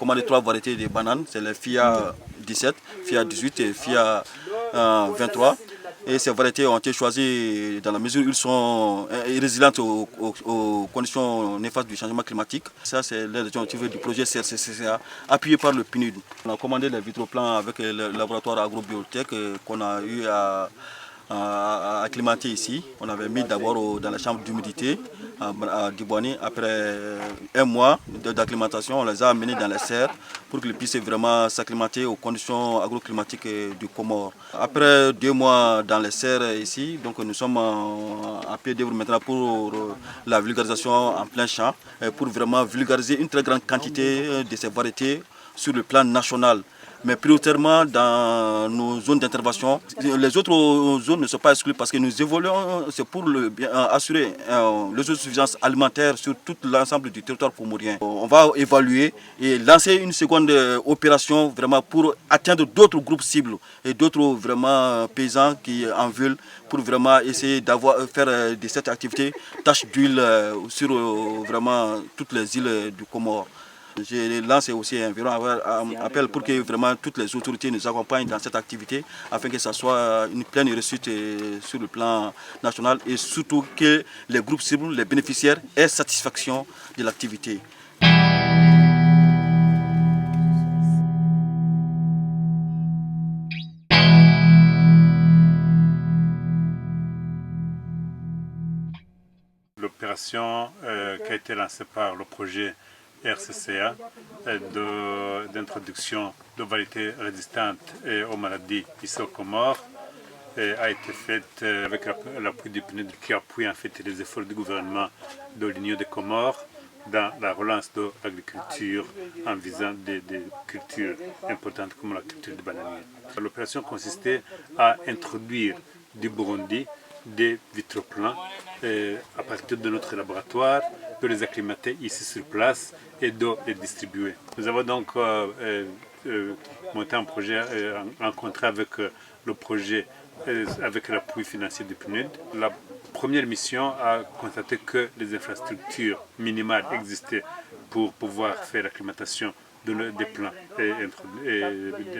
commandé 3 variétés de bananes, c'est les FIA 17, FIA 18 et FIA 23. Et ces variétés ont été choisies dans la mesure où elles sont résilientes aux conditions néfastes du changement climatique. Ça, c'est l'objectif du projet CRCCA, appuyé par le PNUD. On a commandé les vitroplans avec le laboratoire agrobiotech qu'on a eu à acclimater ici. On avait mis d'abord dans la chambre d'humidité à Dibouani. Après un mois d'acclimatation, on les a amenés dans les serres pour qu'ils puissent vraiment s'acclimater aux conditions agroclimatiques du Comore. Après 2 mois dans les serres ici, donc nous sommes à pied d'œuvre maintenant pour la vulgarisation en plein champ, pour vraiment vulgariser une très grande quantité de ces variétés sur le plan national. Mais prioritairement dans nos zones d'intervention. Les autres zones ne sont pas exclues parce que nous évoluons, c'est pour assurer l'autosuffisance alimentaire sur tout l'ensemble du territoire comorien. On va évaluer et lancer une seconde opération vraiment pour atteindre d'autres groupes cibles et d'autres vraiment paysans qui en veulent pour vraiment essayer faire de cette activité tâche d'huile sur vraiment toutes les îles du Comore. J'ai lancé aussi un appel pour que vraiment toutes les autorités nous accompagnent dans cette activité afin que ça soit une pleine réussite sur le plan national et surtout que les groupes cibles, les bénéficiaires aient satisfaction de l'activité. L'opération qui a été lancée par le projet RCCA d'introduction de variétés résistantes aux maladies ici aux Comores a été faite avec l'appui du PNUD qui appuie en fait les efforts du gouvernement de l'Union des Comores dans la relance de l'agriculture en visant des cultures importantes comme la culture du bananier. L'opération consistait à introduire du Burundi des vitroplans à partir de notre laboratoire, de les acclimater ici sur place et de les distribuer. Nous avons donc monté un projet, un contrat avec le projet, avec l'appui financier du PNUD. La première mission a constaté que les infrastructures minimales existaient pour pouvoir faire l'acclimatation des plants et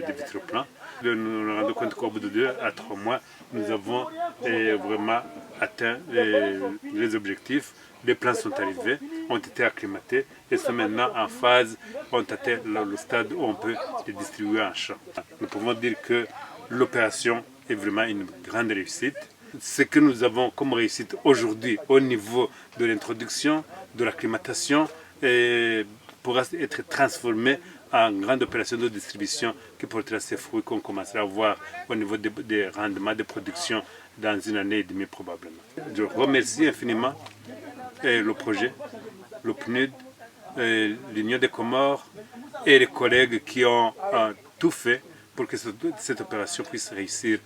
des vitroplans. Nous nous rendons compte qu'au bout de 2 à 3 mois, nous avons vraiment atteint les objectifs. Les plants sont arrivés, ont été acclimatés et sont maintenant en phase, ont atteint le stade où on peut les distribuer en champ. Nous pouvons dire que l'opération est vraiment une grande réussite. Ce que nous avons comme réussite aujourd'hui au niveau de l'introduction, de l'acclimatation, pourra être transformé en grande opération de distribution qui portera ses fruits qu'on commencera à voir au niveau des rendements de production dans 1 année et demie probablement. Je remercie infiniment le projet, le PNUD, l'Union des Comores et les collègues qui ont tout fait pour que cette opération puisse réussir